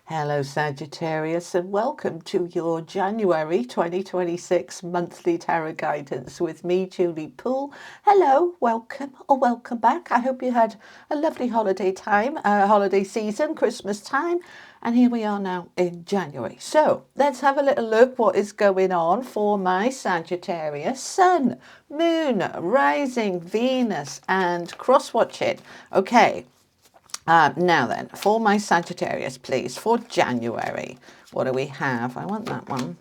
Hello Sagittarius and welcome to your January 2026 monthly tarot guidance with me, Julie Poole. Hello, welcome or welcome back. I hope you had a lovely holiday time, holiday season, Christmas time. And here we are now in January. So let's have a little look what is going on for my Sagittarius. Sun, Moon, Rising, Venus and cross-watching. Okay. Now then, for my Sagittarius, please, for January, what do we have? I want that one.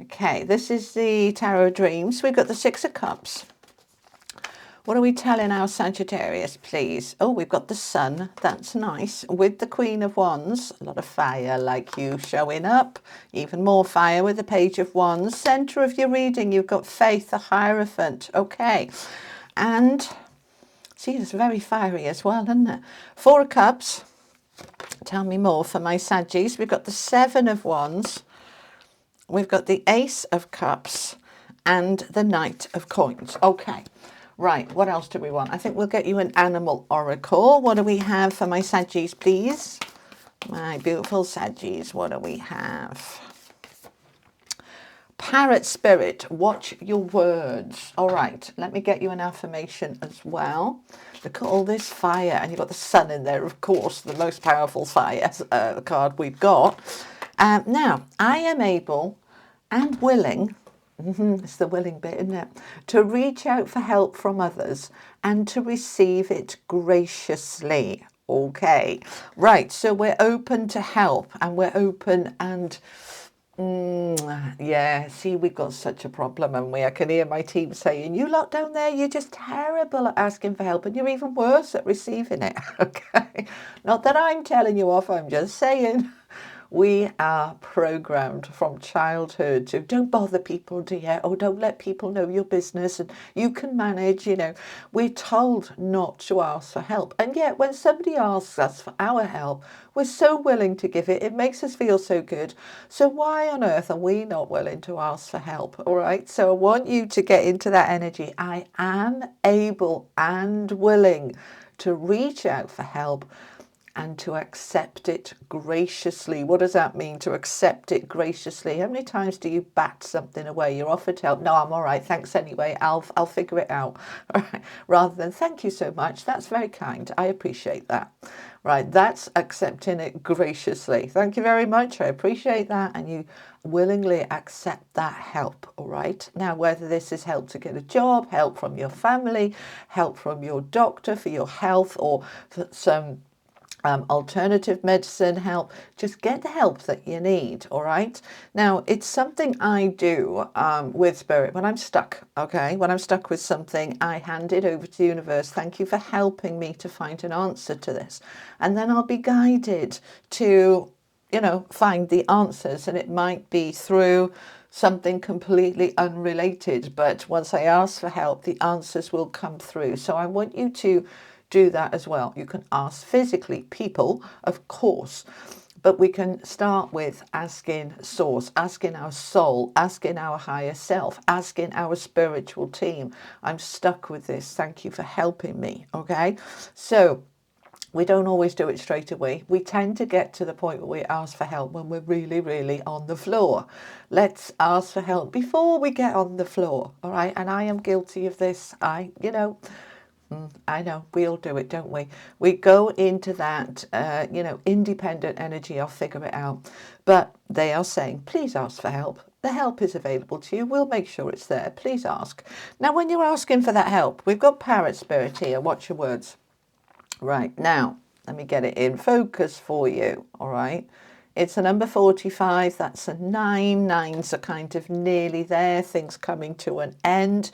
Okay, this is the Tarot Dreams. We've got the Six of Cups. What are we telling our Sagittarius, please? Oh, we've got the Sun. That's nice. With the Queen of Wands, a lot of fire like you showing up. Even more fire with the Page of Wands. Center of your reading, you've got Faith, the Hierophant. Okay, and... see, it's very fiery as well, isn't it? Four of Cups. Tell me more for my Saggies. We've got the Seven of Wands. We've got the Ace of Cups and the Knight of Coins. Okay, right. What else do we want? I think we'll get you an animal oracle. What do we have for my Saggies, please? My beautiful Saggies, what do we have? Parrot spirit, watch your words. All right, let me get you an affirmation as well. Look at all this fire, and you've got the sun in there, of course, the most powerful fire card we've got. Now, I am able and willing, it's the willing bit, isn't it, to reach out for help from others and to receive it graciously. Okay, right, so we're open to help and we're open and... yeah, see, we've got such a problem, and I can hear my team saying, you lot down there, you're just terrible at asking for help and you're even worse at receiving it. Okay, not that I'm telling you off, I'm just saying we are programmed from childhood to don't bother people, dear, or don't let people know your business and you can manage, you know. We're told not to ask for help, and yet when somebody asks us for our help, we're so willing to give it. It makes us feel so good. So why on earth are we not willing to ask for help? All right, so I want you to get into that energy. I am able and willing to reach out for help and to accept it graciously. What does that mean, to accept it graciously? How many times do you bat something away? You're offered help. No, I'm all right. Thanks anyway. I'll figure it out. Right. Rather than thank you so much. That's very kind. I appreciate that. Right. That's accepting it graciously. Thank you very much. I appreciate that. And you willingly accept that help. All right. Now, whether this is help to get a job, help from your family, help from your doctor for your health, or for some alternative medicine help, just get the help that you need. All right, now it's something I do with spirit when I'm stuck. Okay, when I'm stuck with something, I hand it over to the universe. Thank you for helping me to find an answer to this, and then I'll be guided to, you know, find the answers, and it might be through something completely unrelated, but once I ask for help, the answers will come through. So I want you to do that as well. You can ask physically people, of course, but we can start with asking source, asking our soul, asking our higher self, asking our spiritual team. I'm stuck with this. Thank you for helping me. Okay, so we don't always do it straight away. We tend to get to the point where we ask for help when we're really, really on the floor. Let's ask for help before we get on the floor. All right, and I am guilty of this. I know, we all do it, don't we? We go into that, independent energy, I'll figure it out. But they are saying, please ask for help. The help is available to you. We'll make sure it's there. Please ask. Now, when you're asking for that help, we've got parrot spirit here. Watch your words. Right, now, let me get it in focus for you, all right? It's a number 45. That's a 9. Nines are kind of nearly there. Things coming to an end.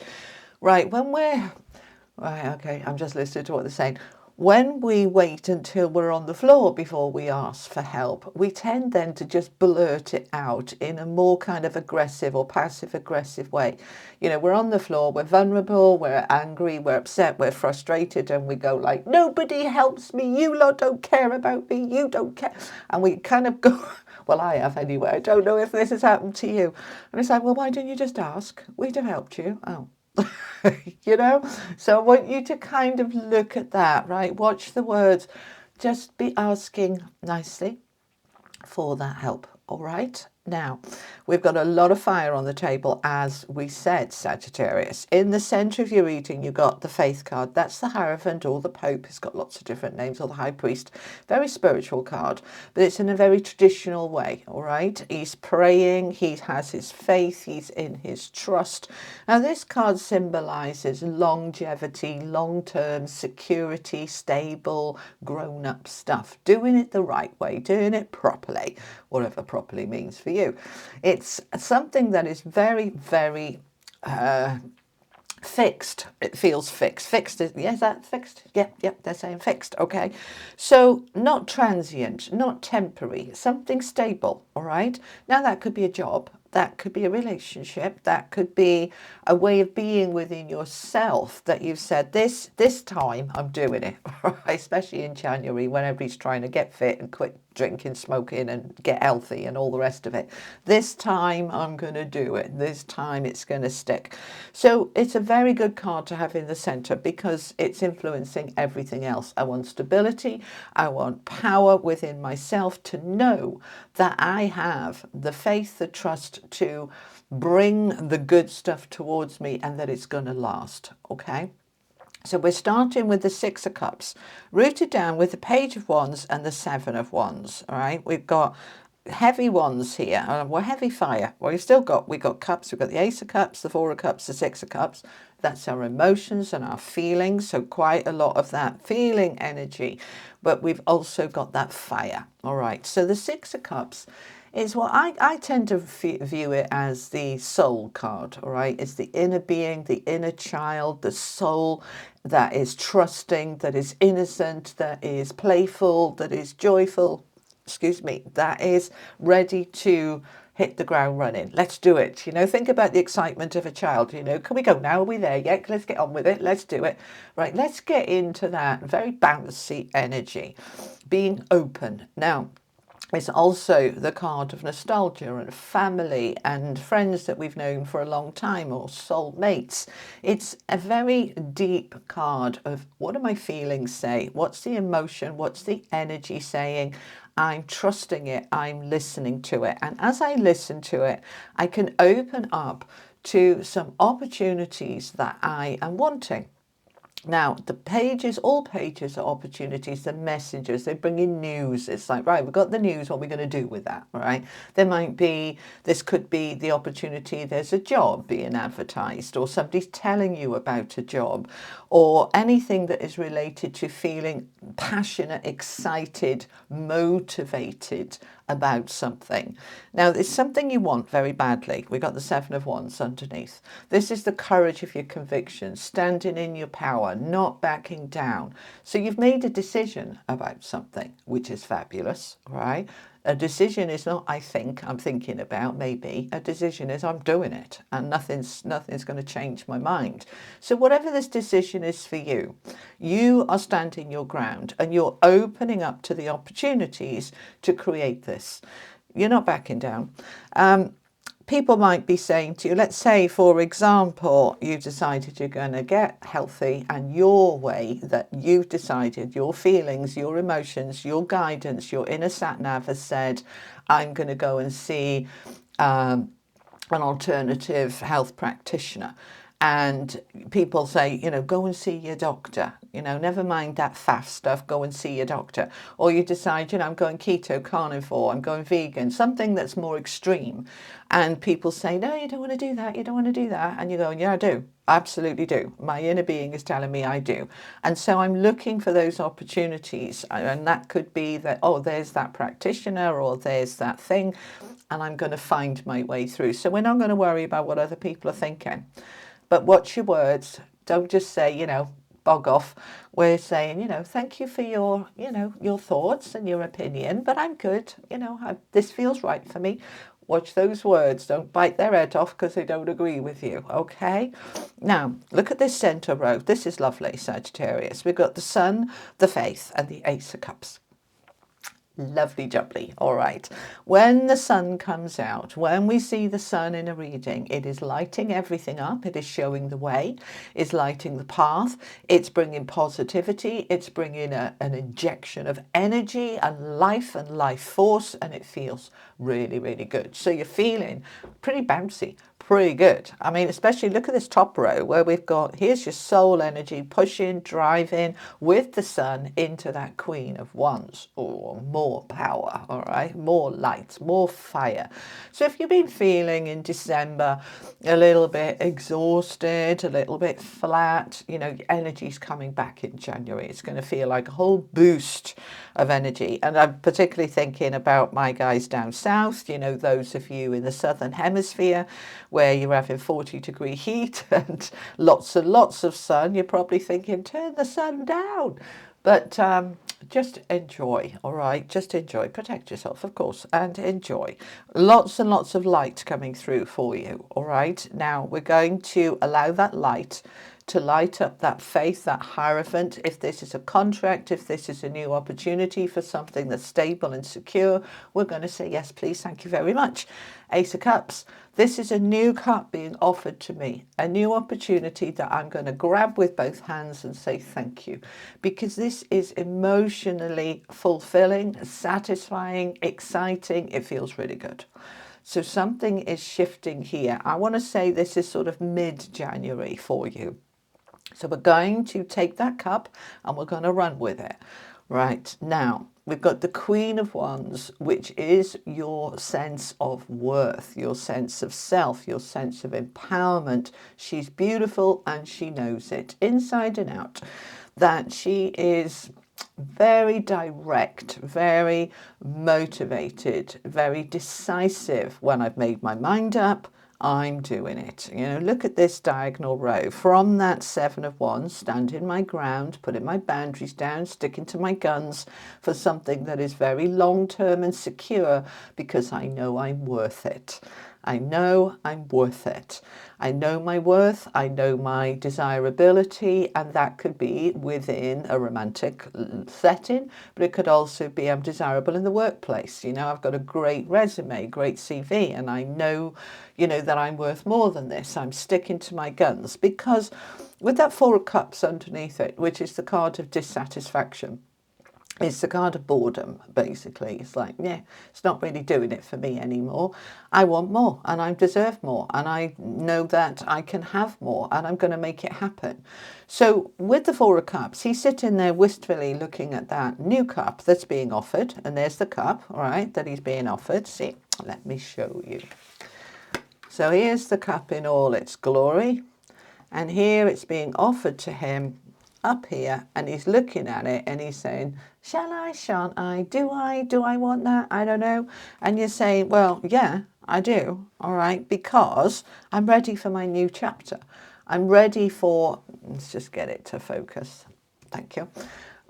Right, right, okay, I'm just listening to what they're saying. When we wait until we're on the floor before we ask for help, we tend then to just blurt it out in a more kind of aggressive or passive aggressive way. You know, we're on the floor, we're vulnerable, we're angry, we're upset, we're frustrated, and we go like, nobody helps me, you lot don't care about me, you don't care. And we kind of go, well, I have anyway, I don't know if this has happened to you. And it's like, well, why don't you just ask? We'd have helped you. Oh. You know, so I want you to kind of look at that, right? Watch the words. Just be asking nicely. for that help. All right. Now, we've got a lot of fire on the table, as we said, Sagittarius. In the center of your reading, you've got the Faith card. That's the Hierophant or the Pope. It's got lots of different names, or the High Priest. Very spiritual card, but it's in a very traditional way, all right? He's praying, he has his faith, he's in his trust. Now, this card symbolizes longevity, long-term security, stable, grown-up stuff. Doing it the right way, doing it properly, whatever properly means for you. It's something that is very, very fixed. It feels fixed. Fixed is, yeah, is that fixed? Yep, they're saying fixed. Okay. So not transient, not temporary, something stable. All right. Now that could be a job. That could be a relationship. That could be a way of being within yourself that you've said, this time I'm doing it, right? Especially in January when everybody's trying to get fit and quit drinking, smoking and get healthy and all the rest of it. This time I'm going to do it. This time it's going to stick. So it's a very good card to have in the center because it's influencing everything else. I want stability. I want power within myself to know that I have the faith, the trust to bring the good stuff towards me and that it's going to last. Okay. So we're starting with the Six of Cups, rooted down with the Page of Wands and the Seven of Wands. All right, we've got heavy wands here. We're heavy fire. Well, we've got cups. We've got the Ace of Cups, the Four of Cups, the Six of Cups. That's our emotions and our feelings. So quite a lot of that feeling energy. But we've also got that fire. All right. So the Six of Cups is what I tend to view it as the soul card. All right. It's the inner being, the inner child, the soul that is trusting, that is innocent, that is playful, that is joyful. Excuse me, that is ready to hit the ground running. Let's do it. You know, think about the excitement of a child. You know, can we go now? Are we there yet? Let's get on with it. Let's do it. Right, let's get into that very bouncy energy, being open. Now, it's also the card of nostalgia and family and friends that we've known for a long time, or soulmates. It's a very deep card of what do my feelings say? What's the emotion? What's the energy saying? I'm trusting it. I'm listening to it. And as I listen to it, I can open up to some opportunities that I am wanting. Now, the pages, all pages are opportunities, they're messengers, they bring in news. It's like, right, we've got the news, what are we going to do with that, right? There might be, this could be the opportunity, there's a job being advertised, or somebody's telling you about a job, or anything that is related to feeling passionate, excited, motivated about something. Now, it's something you want very badly. We've got the Seven of Wands underneath. This is the courage of your convictions, standing in your power, not backing down. So you've made a decision about something, which is fabulous, right? A decision is not, I think, I'm thinking about, maybe. A decision is, I'm doing it, and nothing's going to change my mind. So whatever this decision is for you, you are standing your ground, and you're opening up to the opportunities to create this. You're not backing down. People might be saying to you, let's say, for example, you've decided you're going to get healthy, and your way that you've decided, your feelings, your emotions, your guidance, your inner sat-nav has said, I'm going to go and see an alternative health practitioner. And people say, you know, go and see your doctor, you know, never mind that faff stuff, go and see your doctor. Or you decide, you know, I'm going keto, carnivore, I'm going vegan, something that's more extreme. And people say, no, you don't want to do that, you don't want to do that. And you go, yeah, I do, absolutely do. My inner being is telling me I do. And so I'm looking for those opportunities. And that could be that, oh, there's that practitioner, or there's that thing, and I'm going to find my way through. So we're not going to worry about what other people are thinking. But watch your words. Don't just say, you know, bog off. We're saying, you know, thank you for your, you know, your thoughts and your opinion, but I'm good. You know, this feels right for me. Watch those words. Don't bite their head off because they don't agree with you. Okay. Now, look at this center row. This is lovely, Sagittarius. We've got the Sun, the Faith, and the Ace of Cups. Lovely jubbly. All right. When the sun comes out, when we see the sun in a reading, it is lighting everything up. It is showing the way. It's lighting the path. It's bringing positivity. It's bringing an injection of energy and life force. And it feels really, really good. So you're feeling pretty bouncy, pretty good. I mean, especially look at this top row where we've got, here's your soul energy pushing, driving with the sun into that Queen of Wands. Oh, more power, all right, more light, more fire. So if you've been feeling in December a little bit exhausted, a little bit flat, you know, energy's coming back in January. It's going to feel like a whole boost of energy. And I'm particularly thinking about my guys down south, you know, those of you in the southern hemisphere where you're having 40-degree heat and lots of sun. You're probably thinking, turn the sun down. But just enjoy, all right? Just enjoy. Protect yourself, of course, and enjoy. Lots and lots of light coming through for you, all right? Now, we're going to allow that light to light up that faith, that hierophant. If this is a contract, if this is a new opportunity for something that's stable and secure, we're going to say, yes, please, thank you very much. Ace of Cups. This is a new cup being offered to me, a new opportunity that I'm going to grab with both hands and say thank you, because this is emotionally fulfilling, satisfying, exciting. It feels really good. So something is shifting here. I want to say this is sort of mid-January for you. So we're going to take that cup and we're going to run with it. Right, now we've got the Queen of Wands, which is your sense of worth, your sense of self, your sense of empowerment. She's beautiful and she knows it inside and out. That she is very direct, very motivated, very decisive. When I've made my mind up, I'm doing it. You know, look at this diagonal row. From that Seven of Wands, standing my ground, putting my boundaries down, sticking to my guns for something that is very long-term and secure, because I know I'm worth it. I know I'm worth it. I know my worth, I know my desirability, and that could be within a romantic setting, but it could also be I'm desirable in the workplace. You know, I've got a great resume, great CV, and I know, you know, that I'm worth more than this. I'm sticking to my guns, because with that Four of Cups underneath it, which is the card of dissatisfaction, it's the card of boredom, basically. It's like, yeah, it's not really doing it for me anymore. I want more and I deserve more. And I know that I can have more and I'm going to make it happen. So with the Four of Cups, he's sitting there wistfully looking at that new cup that's being offered. And there's the cup, all right, that he's being offered. See, let me show you. So here's the cup in all its glory. And here it's being offered to him up here, and he's looking at it and he's saying, shall I, shan't I, do I want that, I don't know. And you're saying, well, yeah, I do, all right, because I'm ready for my new chapter. I'm ready for, let's just get it to focus, thank you.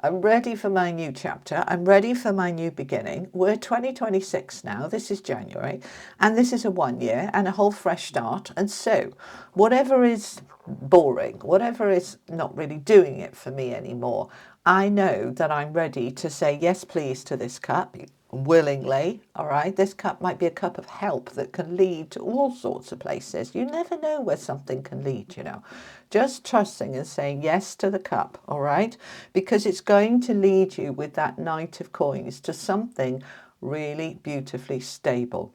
I'm ready for my new chapter. I'm ready for my new beginning. We're 2026 now. This is January. And this is a 1 year and a whole fresh start. And so whatever is boring, whatever is not really doing it for me anymore, I know that I'm ready to say yes, please, to this cup. Willingly, all right? This cup might be a cup of help that can lead to all sorts of places. You never know where something can lead, you know. Just trusting and saying yes to the cup, all right? Because it's going to lead you with that Knight of Coins to something really beautifully stable.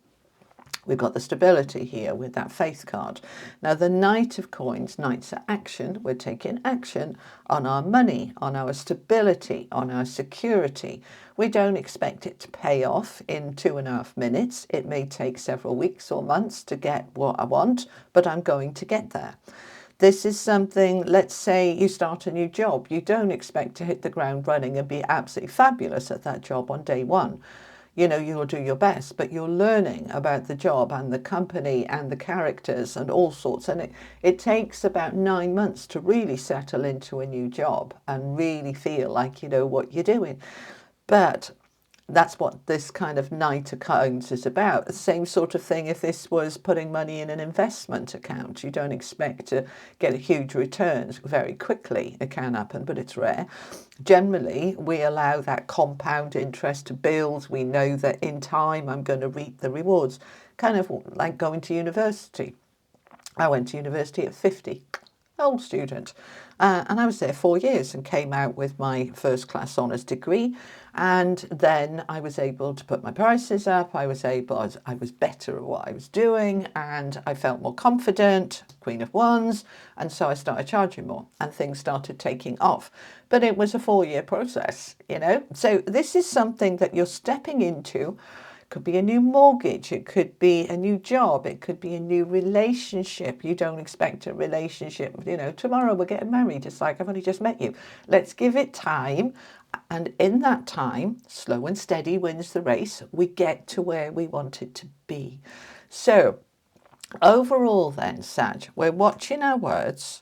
We've got the stability here with that faith card. Now, the Knight of Coins, Knights are action. We're taking action on our money, on our stability, on our security. We don't expect it to pay off in 2.5 minutes. It may take several weeks or months to get what I want, but I'm going to get there. This is something, let's say you start a new job. You don't expect to hit the ground running and be absolutely fabulous at that job on day one. You know, you'll do your best, but you're learning about the job and the company and the characters and all sorts. And it takes about 9 months to really settle into a new job and really feel like you know what you're doing. But that's what this kind of Knight of Coins is about. The same sort of thing if this was putting money in an investment account. You don't expect to get a huge returns very quickly. It can happen, but it's rare. Generally, we allow that compound interest to build. We know that in time I'm going to reap the rewards. Kind of like going to university. I went to university at 50. Old student, and I was there 4 years and came out with my first class honours degree, and then I was able to put my prices up. I was better at what I was doing, and I felt more confident, Queen of Wands, and so I started charging more and things started taking off. But it was a 4-year process, you know. So this is something that you're stepping into. Could be a new mortgage, it could be a new job, it could be a new relationship. You don't expect a relationship, you know, tomorrow we're getting married. It's like, I've only just met you. Let's give it time. And in that time, slow and steady wins the race. We get to where we want it to be. So overall then, Sag, we're watching our words.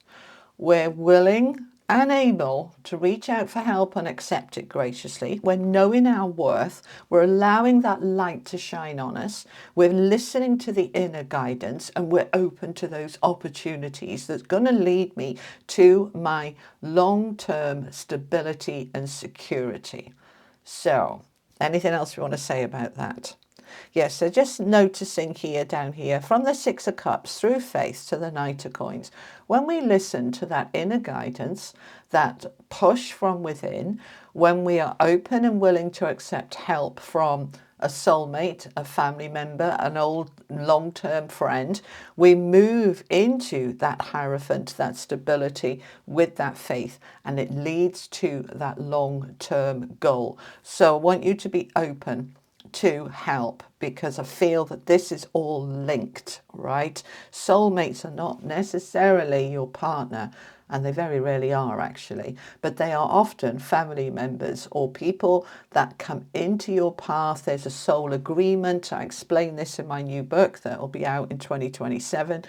We're willing and able to reach out for help and accept it graciously. We're knowing our worth. We're allowing that light to shine on us. We're listening to the inner guidance, and we're open to those opportunities that's going to lead me to my long-term stability and security. So, anything else you want to say about that? Yes, so just noticing here, down here, from the Six of Cups through faith to the Knight of Coins, when we listen to that inner guidance, that push from within, when we are open and willing to accept help from a soulmate, a family member, an old long-term friend, we move into that Hierophant, that stability with that faith, and it leads to that long-term goal. So I want you to be open to help, because I feel that this is all linked, right? Soulmates are not necessarily your partner, and they very rarely are actually, but they are often family members or people that come into your path. There's a soul agreement. I explain this in my new book that will be out in 2027.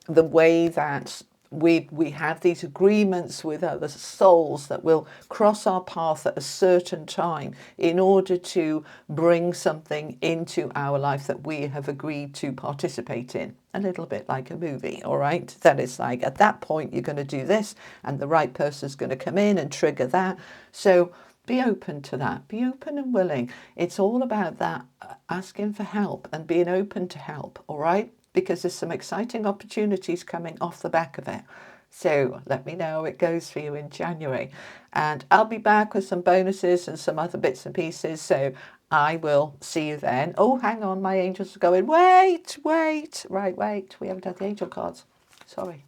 The way that we have these agreements with other souls that will cross our path at a certain time in order to bring something into our life that we have agreed to participate in. A little bit like a movie, all right? That is like, at that point, you're going to do this, and the right person's going to come in and trigger that. So be open to that. Be open and willing. It's all about that, asking for help and being open to help, all right? Because there's some exciting opportunities coming off the back of it. So let me know how it goes for you in January. And I'll be back with some bonuses and some other bits and pieces. So I will see you then. Oh, hang on. My angels are going, wait. Right, wait. We haven't had the angel cards. Sorry.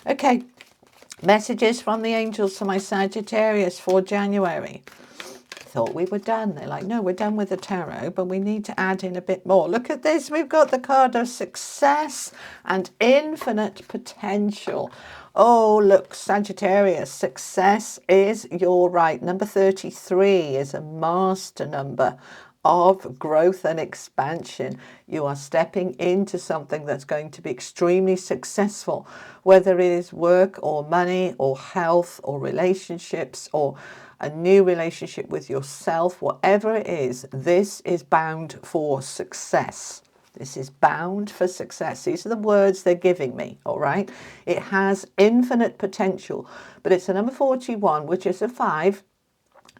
Okay. Messages from the angels to my Sagittarius for January. Thought we were done. They're like, no, we're done with the tarot, but we need to add in a bit more. Look at this. We've got the card of success and infinite potential. Oh, look, Sagittarius, success is your right. Number 33 is a master number of growth and expansion. You are stepping into something that's going to be extremely successful, whether it is work or money or health or relationships or a new relationship with yourself, whatever it is, this is bound for success. This is bound for success. These are the words they're giving me, all right? It has infinite potential, but it's a number 41, which is a 5.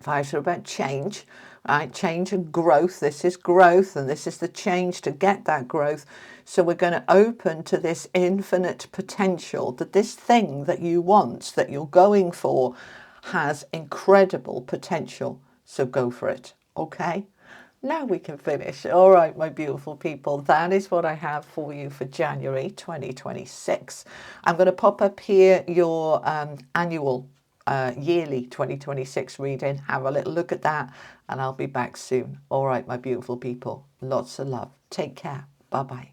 5s are about change, right? Change and growth. This is growth, and this is the change to get that growth. So we're going to open to this infinite potential, that this thing that you want, that you're going for, has incredible potential. So go for it. Okay. Now we can finish. All right, my beautiful people, that is what I have for you for January 2026. I'm going to pop up here your annual yearly 2026 reading. Have a little look at that, and I'll be back soon. All right, my beautiful people, lots of love. Take care. Bye-bye.